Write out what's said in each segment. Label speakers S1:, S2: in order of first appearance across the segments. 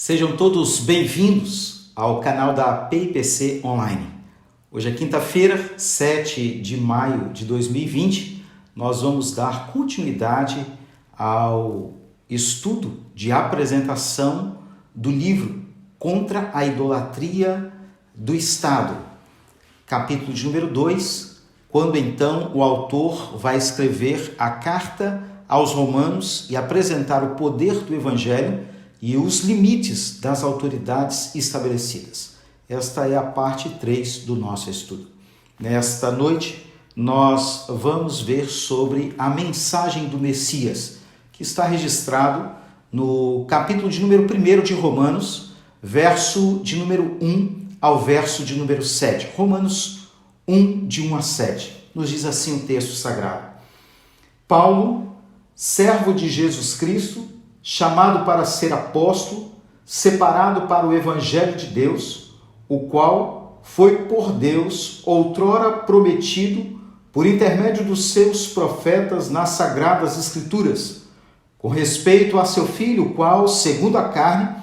S1: Sejam todos bem-vindos ao canal da PIPC Online. Hoje é quinta-feira, 7 de maio de 2020. Nós vamos dar continuidade ao estudo de apresentação do livro Contra a Idolatria do Estado, capítulo de número 2, quando então o autor vai escrever a carta aos Romanos e apresentar o poder do Evangelho e os limites das autoridades estabelecidas. Esta é a parte 3 do nosso estudo. Nesta noite, nós vamos ver sobre a mensagem do Messias, que está registrado no capítulo de número 1 de Romanos, verso de número 1 ao verso de número 7. Romanos 1, de 1 a 7. Nos diz assim o texto sagrado. Paulo, servo de Jesus Cristo, chamado para ser apóstolo, separado para o Evangelho de Deus, o qual foi por Deus outrora prometido por intermédio dos seus profetas nas Sagradas Escrituras, com respeito a seu filho, o qual, segundo a carne,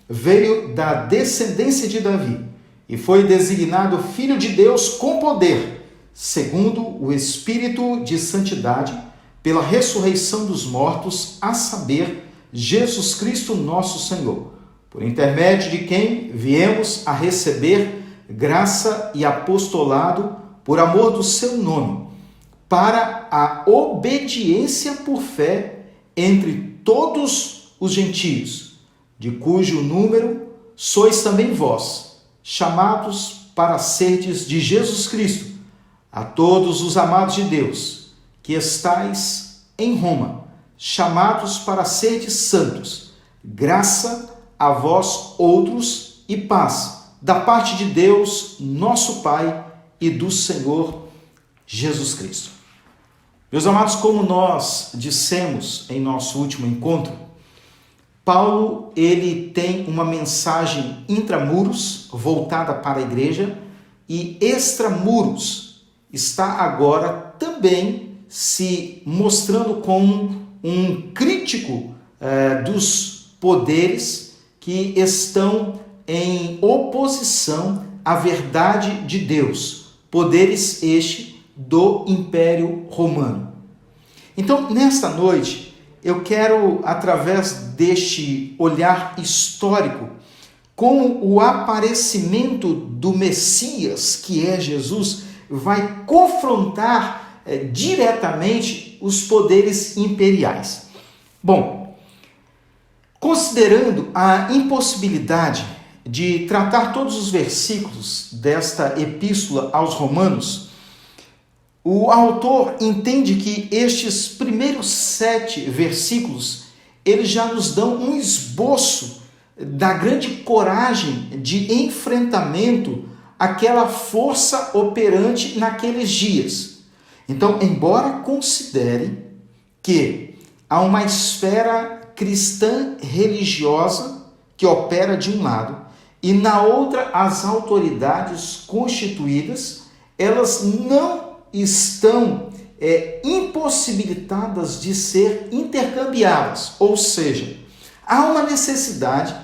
S1: veio da descendência de Davi e foi designado Filho de Deus com poder, segundo o Espírito de santidade, pela ressurreição dos mortos, a saber, Jesus Cristo nosso Senhor, por intermédio de quem viemos a receber graça e apostolado por amor do seu nome, para a obediência por fé entre todos os gentios, de cujo número sois também vós, chamados para serdes de Jesus Cristo, a todos os amados de Deus, que estais em Roma, chamados para serdes santos, graça a vós outros e paz, da parte de Deus, nosso Pai, e do Senhor Jesus Cristo. Meus amados, como nós dissemos em nosso último encontro, Paulo, ele tem uma mensagem intramuros, voltada para a igreja, e extramuros está agora também se mostrando como um crítico dos poderes que estão em oposição à verdade de Deus, poderes este do Império Romano. Então, nesta noite, eu quero, através deste olhar histórico, como o aparecimento do Messias, que é Jesus, vai confrontar diretamente os poderes imperiais. Bom, considerando a impossibilidade de tratar todos os versículos desta epístola aos Romanos, o autor entende que estes primeiros 7 versículos, eles já nos dão um esboço da grande coragem de enfrentamento àquela força operante naqueles dias. Então, embora considere que há uma esfera cristã religiosa que opera de um lado e na outra as autoridades constituídas, elas não estão impossibilitadas de ser intercambiadas, ou seja, há uma necessidade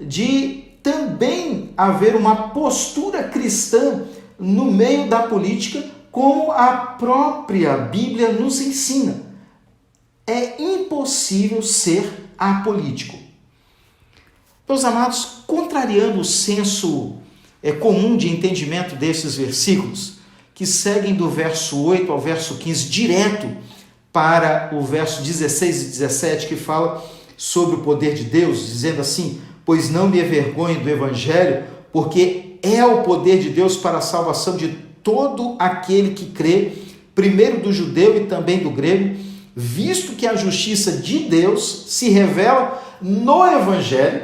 S1: de também haver uma postura cristã no meio da política, como a própria Bíblia nos ensina. É impossível ser apolítico. Meus amados, contrariando o senso comum de entendimento desses versículos, que seguem do verso 8 ao verso 15, direto para o verso 16 e 17, que fala sobre o poder de Deus, dizendo assim: pois não me envergonho do Evangelho, porque é o poder de Deus para a salvação de todo aquele que crê, primeiro do judeu e também do grego, visto que a justiça de Deus se revela no Evangelho,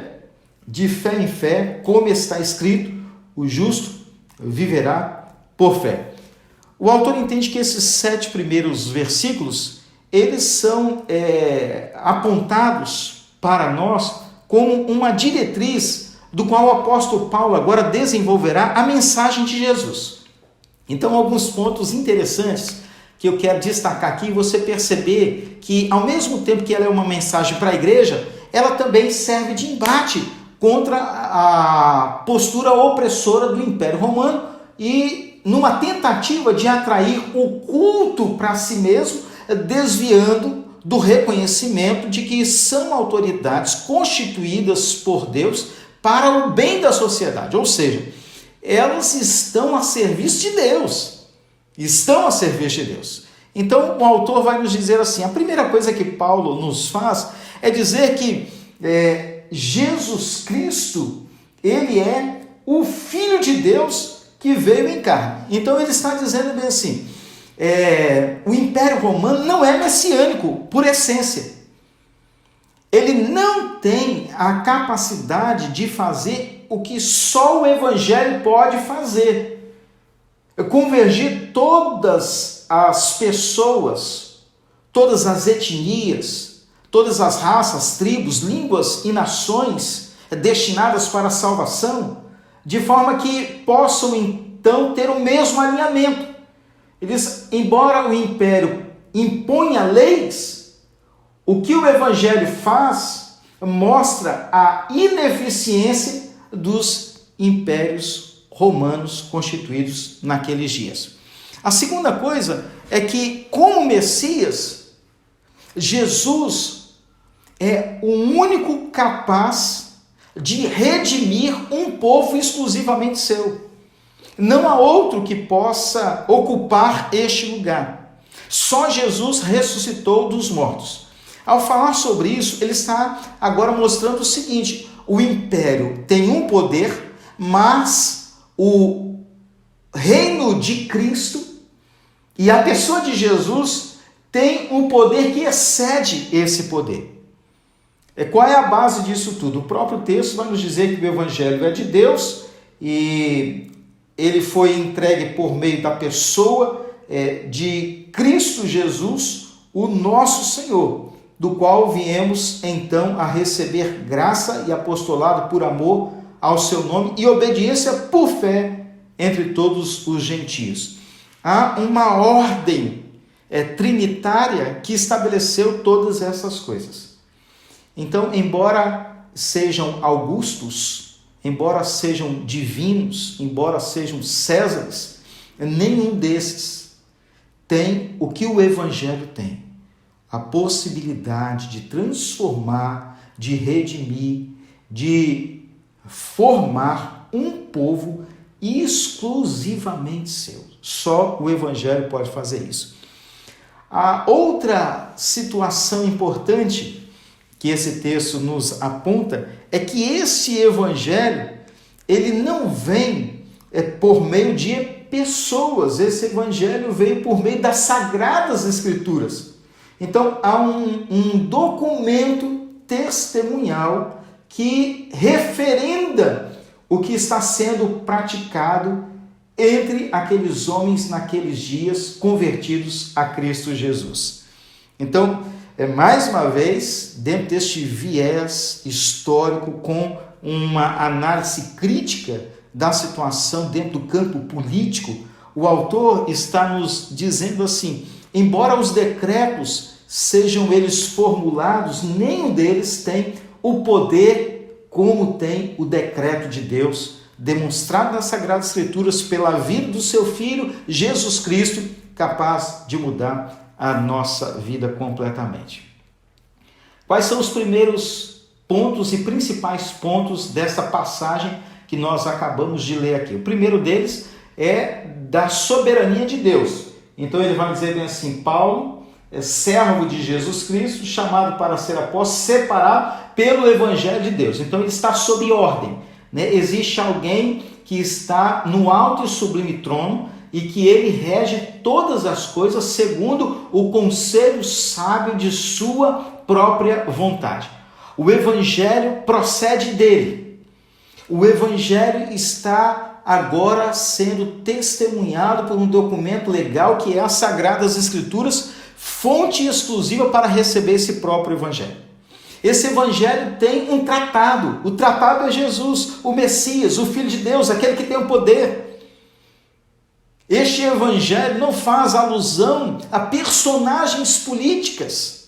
S1: de fé em fé, como está escrito, o justo viverá por fé. O autor entende que esses 7 primeiros versículos, eles são apontados para nós como uma diretriz do qual o apóstolo Paulo agora desenvolverá a mensagem de Jesus. Então, alguns pontos interessantes que eu quero destacar aqui, você perceber que, ao mesmo tempo que ela é uma mensagem para a igreja, ela também serve de embate contra a postura opressora do Império Romano e numa tentativa de atrair o culto para si mesmo, desviando do reconhecimento de que são autoridades constituídas por Deus para o bem da sociedade, ou seja, elas estão a serviço de Deus, Então o autor vai nos dizer assim, a primeira coisa que Paulo nos faz é dizer que Jesus Cristo, ele é o Filho de Deus que veio em carne. Então ele está dizendo bem assim, o Império Romano não é messiânico por essência. Ele não tem a capacidade de fazer o que só o Evangelho pode fazer. Convergir todas as pessoas, todas as etnias, todas as raças, tribos, línguas e nações destinadas para a salvação, de forma que possam então ter o mesmo alinhamento. Eles, embora o império imponha leis, o que o Evangelho faz mostra a ineficiência dos impérios romanos constituídos naqueles dias. A segunda coisa é que, como Messias, Jesus é o único capaz de redimir um povo exclusivamente seu. Não há outro que possa ocupar este lugar. Só Jesus ressuscitou dos mortos. Ao falar sobre isso, ele está agora mostrando o seguinte: o império tem um poder, mas o reino de Cristo e a pessoa de Jesus tem um poder que excede esse poder. Qual é a base disso tudo? O próprio texto vai nos dizer que o Evangelho é de Deus e ele foi entregue por meio da pessoa de Cristo Jesus, o nosso Senhor, do qual viemos então a receber graça e apostolado por amor ao seu nome e obediência por fé entre todos os gentios. Há uma ordem trinitária que estabeleceu todas essas coisas. Então, embora sejam augustos, embora sejam divinos, embora sejam césares, nenhum desses tem o que o Evangelho tem: a possibilidade de transformar, de redimir, de formar um povo exclusivamente seu. Só o Evangelho pode fazer isso. A outra situação importante que esse texto nos aponta é que esse Evangelho, ele não vem por meio de pessoas. Esse Evangelho veio por meio das Sagradas Escrituras. Então, há um documento testemunhal que referenda o que está sendo praticado entre aqueles homens naqueles dias convertidos a Cristo Jesus. Então, mais uma vez, dentro deste viés histórico, com uma análise crítica da situação dentro do campo político, o autor está nos dizendo assim: embora os decretos sejam eles formulados, nenhum deles tem o poder como tem o decreto de Deus, demonstrado nas Sagradas Escrituras pela vida do seu Filho, Jesus Cristo, capaz de mudar a nossa vida completamente. Quais são os primeiros pontos e principais pontos dessa passagem que nós acabamos de ler aqui? O primeiro deles é da soberania de Deus. Então ele vai dizer bem assim: Paulo é servo de Jesus Cristo, chamado para ser apóstolo, separado pelo Evangelho de Deus. Então ele está sob ordem, né? Existe alguém que está no alto e sublime trono e que ele rege todas as coisas segundo o conselho sábio de sua própria vontade. O Evangelho procede dele. O Evangelho está agora sendo testemunhado por um documento legal que é as Sagradas Escrituras, fonte exclusiva para receber esse próprio Evangelho. Esse Evangelho tem um tratado. O tratado é Jesus, o Messias, o Filho de Deus, aquele que tem o poder. Este Evangelho não faz alusão a personagens políticas.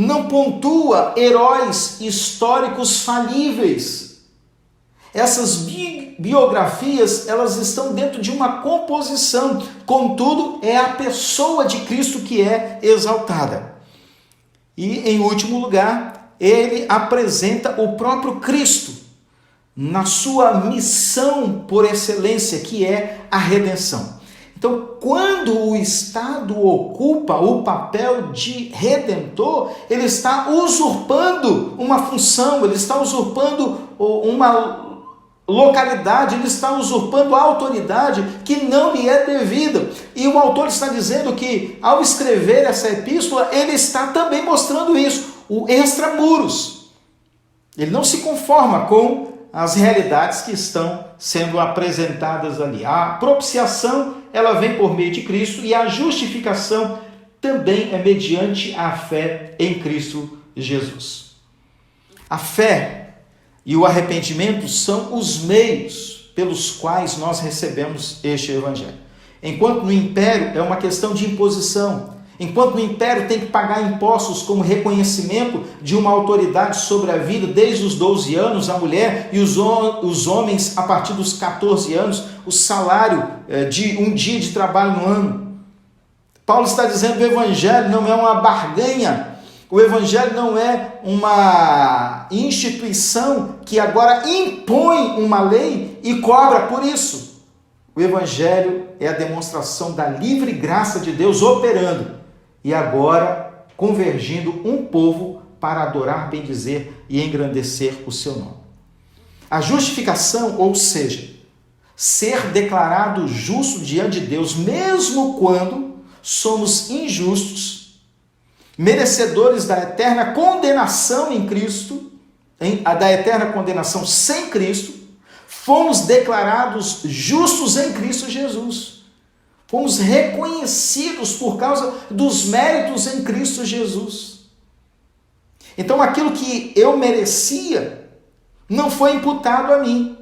S1: não pontua heróis históricos falíveis. Essas biografias, elas estão dentro de uma composição, contudo, é a pessoa de Cristo que é exaltada. E, em último lugar, ele apresenta o próprio Cristo na sua missão por excelência, que é a redenção. Então, quando o Estado ocupa o papel de redentor, ele está usurpando uma função, ele está usurpando uma localidade, ele está usurpando a autoridade que não lhe é devida. E o autor está dizendo que, ao escrever essa epístola, ele está também mostrando isso, o extramuros. Ele não se conforma com as realidades que estão sendo apresentadas ali. A propiciação, ela vem por meio de Cristo, e a justificação também é mediante a fé em Cristo Jesus. A fé e o arrependimento são os meios pelos quais nós recebemos este evangelho. Enquanto no império é uma questão de imposição, enquanto no império tem que pagar impostos como reconhecimento de uma autoridade sobre a vida desde os 12 anos, a mulher e os homens a partir dos 14 anos, o salário de um dia de trabalho no ano. Paulo está dizendo que o evangelho não é uma barganha, o evangelho não é uma instituição que agora impõe uma lei e cobra por isso. O evangelho é a demonstração da livre graça de Deus operando e agora convergindo um povo para adorar, bendizer e engrandecer o seu nome. A justificação, ou seja, ser declarado justo diante de Deus, mesmo quando somos injustos, merecedores da eterna condenação em Cristo, da eterna condenação sem Cristo, fomos declarados justos em Cristo Jesus. Fomos reconhecidos por causa dos méritos em Cristo Jesus. Então aquilo que eu merecia não foi imputado a mim.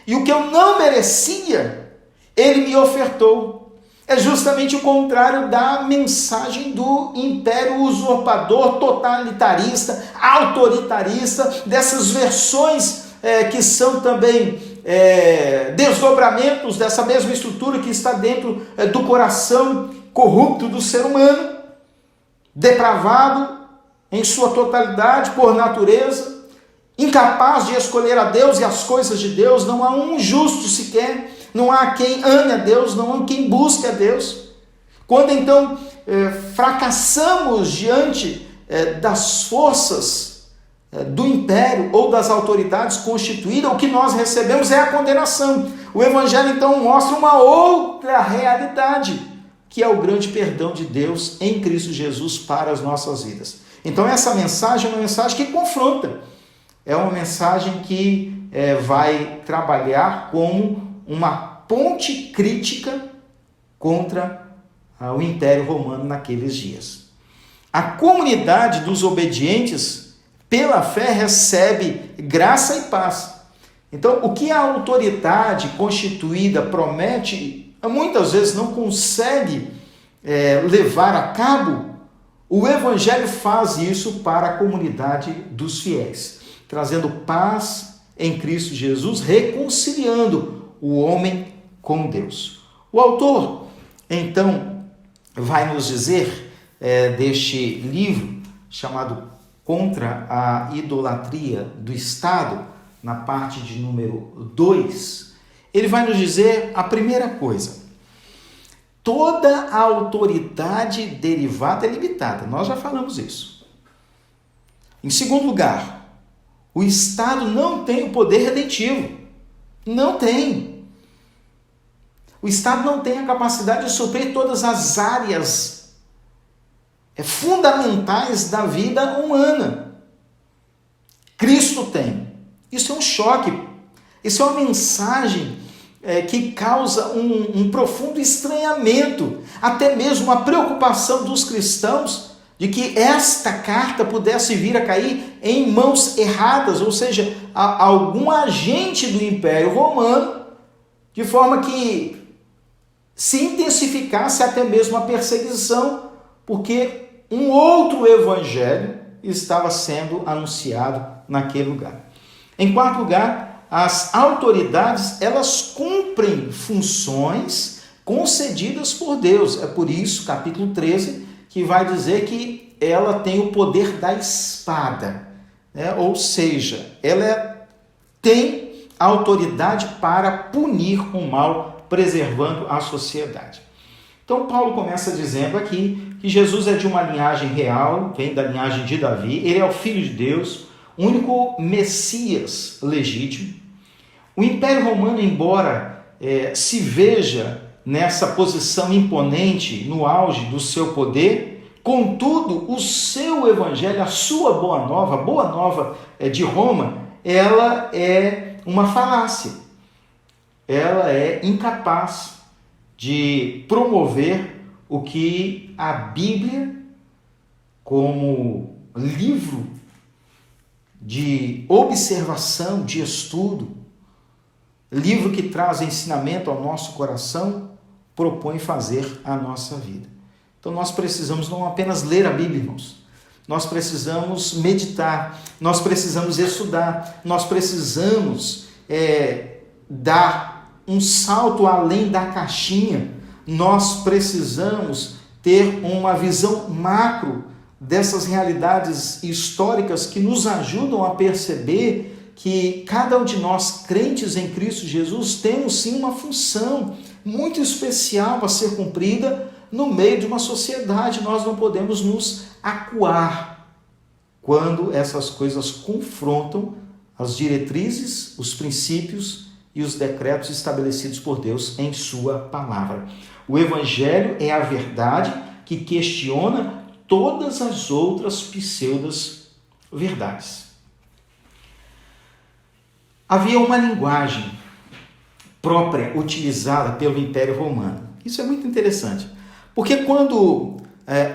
S1: E o que eu não merecia, ele me ofertou. É justamente o contrário da mensagem do império usurpador, totalitarista, autoritarista, dessas versões que são também desdobramentos dessa mesma estrutura que está dentro do coração corrupto do ser humano, depravado em sua totalidade por natureza, incapaz de escolher a Deus e as coisas de Deus. Não há um justo sequer, não há quem ame a Deus, não há quem busque a Deus. Quando então fracassamos diante das forças do império ou das autoridades constituídas, o que nós recebemos é a condenação. O evangelho então mostra uma outra realidade, que é o grande perdão de Deus em Cristo Jesus para as nossas vidas. Então essa mensagem é uma mensagem que confronta, é uma mensagem que vai trabalhar como uma ponte crítica contra o Império Romano naqueles dias. A comunidade dos obedientes, pela fé, recebe graça e paz. Então, o que a autoridade constituída promete, muitas vezes não consegue levar a cabo. O Evangelho faz isso para a comunidade dos fiéis, trazendo paz em Cristo Jesus, reconciliando o homem com Deus. O autor, então, vai nos dizer deste livro chamado Contra a Idolatria do Estado, na parte de número 2, ele vai nos dizer a primeira coisa: toda a autoridade derivada é limitada. Nós já falamos isso. Em segundo lugar, o Estado não tem o poder redentivo. Não tem. O Estado não tem a capacidade de suprir todas as áreas fundamentais da vida humana. Cristo tem. Isso é um choque. Isso é uma mensagem que causa um profundo estranhamento, até mesmo a preocupação dos cristãos de que esta carta pudesse vir a cair em mãos erradas, ou seja, algum agente do Império Romano, de forma que se intensificasse até mesmo a perseguição, porque um outro evangelho estava sendo anunciado naquele lugar. Em quarto lugar, as autoridades, elas cumprem funções concedidas por Deus. É por isso, capítulo 13, que vai dizer que ela tem o poder da espada, né? Ou seja, ela tem autoridade para punir o mal, preservando a sociedade. Então, Paulo começa dizendo aqui que Jesus é de uma linhagem real, vem da linhagem de Davi, ele é o Filho de Deus, o único Messias legítimo. O Império Romano, embora se veja nessa posição imponente, no auge do seu poder, contudo, o seu evangelho, a sua boa nova de Roma, ela é uma falácia. Ela é incapaz de promover o que a Bíblia, como livro de observação, de estudo, livro que traz ensinamento ao nosso coração, propõe fazer à nossa vida. Então nós precisamos não apenas ler a Bíblia, irmãos, nós precisamos meditar, nós precisamos estudar, nós precisamos dar um salto além da caixinha, nós precisamos ter uma visão macro dessas realidades históricas que nos ajudam a perceber que cada um de nós, crentes em Cristo Jesus, temos sim uma função muito especial a ser cumprida no meio de uma sociedade. Nós não podemos nos acuar quando essas coisas confrontam as diretrizes, os princípios e os decretos estabelecidos por Deus em sua palavra. O Evangelho é a verdade que questiona todas as outras pseudo-verdades. Havia uma linguagem própria utilizada pelo Império Romano. Isso é muito interessante, porque quando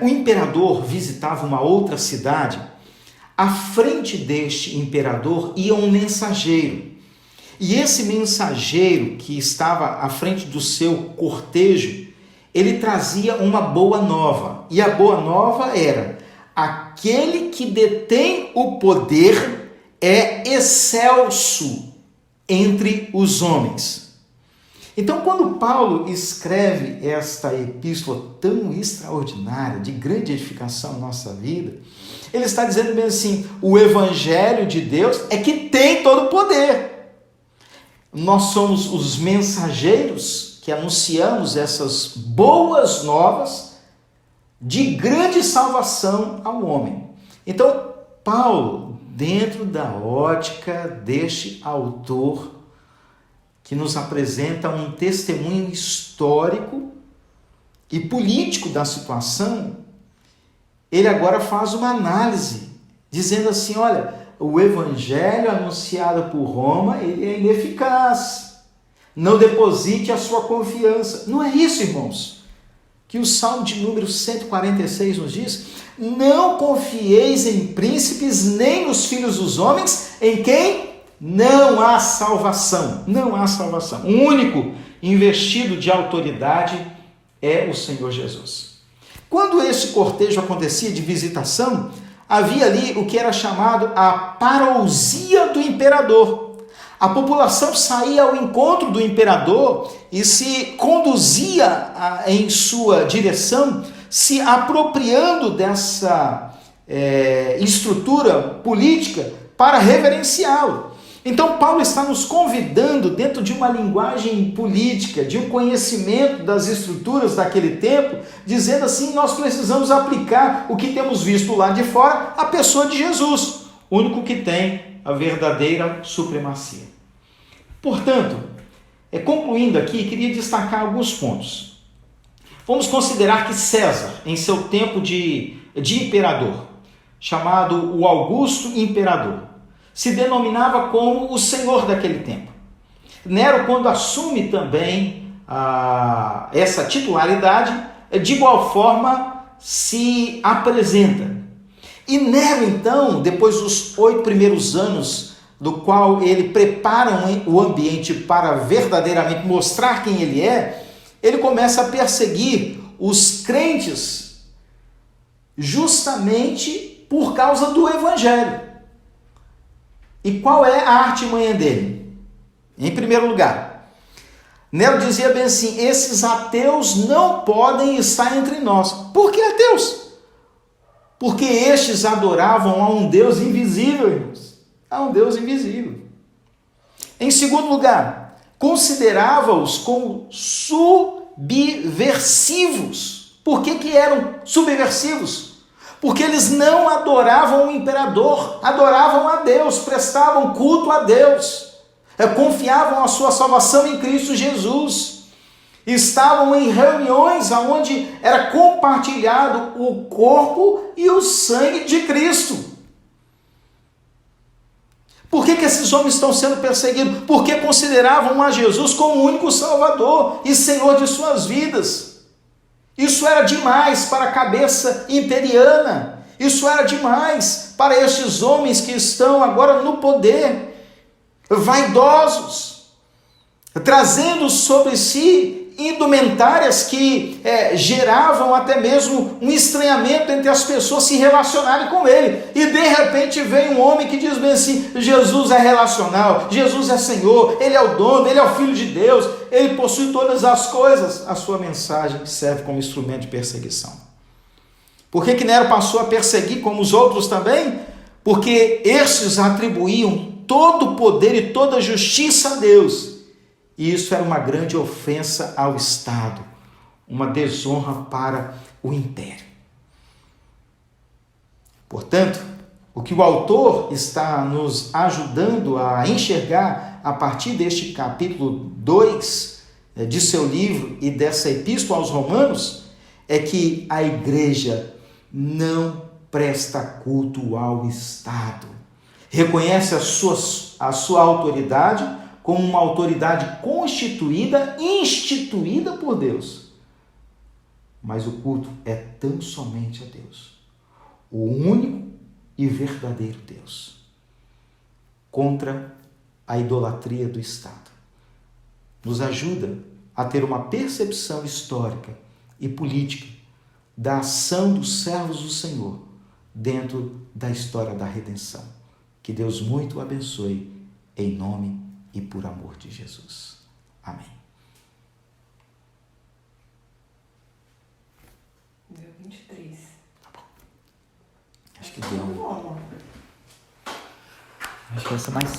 S1: o imperador visitava uma outra cidade, à frente deste imperador ia um mensageiro. E esse mensageiro que estava à frente do seu cortejo, ele trazia uma boa nova. E a boa nova era: aquele que detém o poder é excelso entre os homens. Então, quando Paulo escreve esta epístola tão extraordinária, de grande edificação na nossa vida, ele está dizendo bem assim: o Evangelho de Deus é que tem todo o poder. Nós somos os mensageiros que anunciamos essas boas novas de grande salvação ao homem. Então, Paulo, dentro da ótica deste autor, que nos apresenta um testemunho histórico e político da situação, ele agora faz uma análise, dizendo assim: olha, o evangelho anunciado por Roma, ele é ineficaz. Não deposite a sua confiança. Não é isso, irmãos, que o Salmo de número 146 nos diz? Não confieis em príncipes, nem nos filhos dos homens, em quem não há salvação. Não há salvação. O único investido de autoridade é o Senhor Jesus. Quando esse cortejo acontecia de visitação, havia ali o que era chamado a parousia do imperador. A população saía ao encontro do imperador e se conduzia em sua direção, se apropriando dessa estrutura política para reverenciá-lo. Então Paulo está nos convidando, dentro de uma linguagem política, de um conhecimento das estruturas daquele tempo, dizendo assim: nós precisamos aplicar o que temos visto lá de fora à pessoa de Jesus, o único que tem a verdadeira supremacia. Portanto, concluindo aqui, queria destacar alguns pontos. Vamos considerar que César, em seu tempo de imperador, chamado o Augusto Imperador, se denominava como o Senhor daquele tempo. Nero, quando assume também essa titularidade, de igual forma se apresenta. E Nero, então, depois dos 8 primeiros anos, do qual ele prepara o ambiente para verdadeiramente mostrar quem ele é, ele começa a perseguir os crentes justamente por causa do Evangelho. E qual é a artimanha dele? Em primeiro lugar, Nero dizia bem assim: esses ateus não podem estar entre nós. Por que ateus? Porque estes adoravam a um Deus invisível, irmãos. A um Deus invisível. Em segundo lugar, considerava-os como subversivos. Por que eram subversivos? Porque eles não adoravam o imperador, adoravam a Deus, prestavam culto a Deus, confiavam a sua salvação em Cristo Jesus, estavam em reuniões onde era compartilhado o corpo e o sangue de Cristo. Por que esses homens estão sendo perseguidos? Porque consideravam a Jesus como o único Salvador e Senhor de suas vidas. Isso era demais para a cabeça imperiana. Isso era demais para estes homens que estão agora no poder, vaidosos, trazendo sobre si indumentárias que geravam até mesmo um estranhamento entre as pessoas se relacionarem com ele. E de repente vem um homem que diz bem assim: Jesus é relacional, Jesus é Senhor, ele é o dono, ele é o Filho de Deus, ele possui todas as coisas. A sua mensagem serve como instrumento de perseguição. Por que Nero passou a perseguir como os outros também? Porque estes atribuíam todo o poder e toda a justiça a Deus. E isso era uma grande ofensa ao Estado, uma desonra para o império. Portanto, o que o autor está nos ajudando a enxergar a partir deste capítulo 2 de seu livro e dessa epístola aos Romanos é que a igreja não presta culto ao Estado. Reconhece a sua autoridade como uma autoridade constituída, instituída por Deus. Mas o culto é tão somente a Deus, o único e verdadeiro Deus, contra a idolatria do Estado. Nos ajuda a ter uma percepção histórica e política da ação dos servos do Senhor dentro da história da redenção. Que Deus muito o abençoe, em nome e por amor de Jesus. Amém.
S2: Deu 23.
S1: Tá bom. Acho que deu. Acho que essa é mais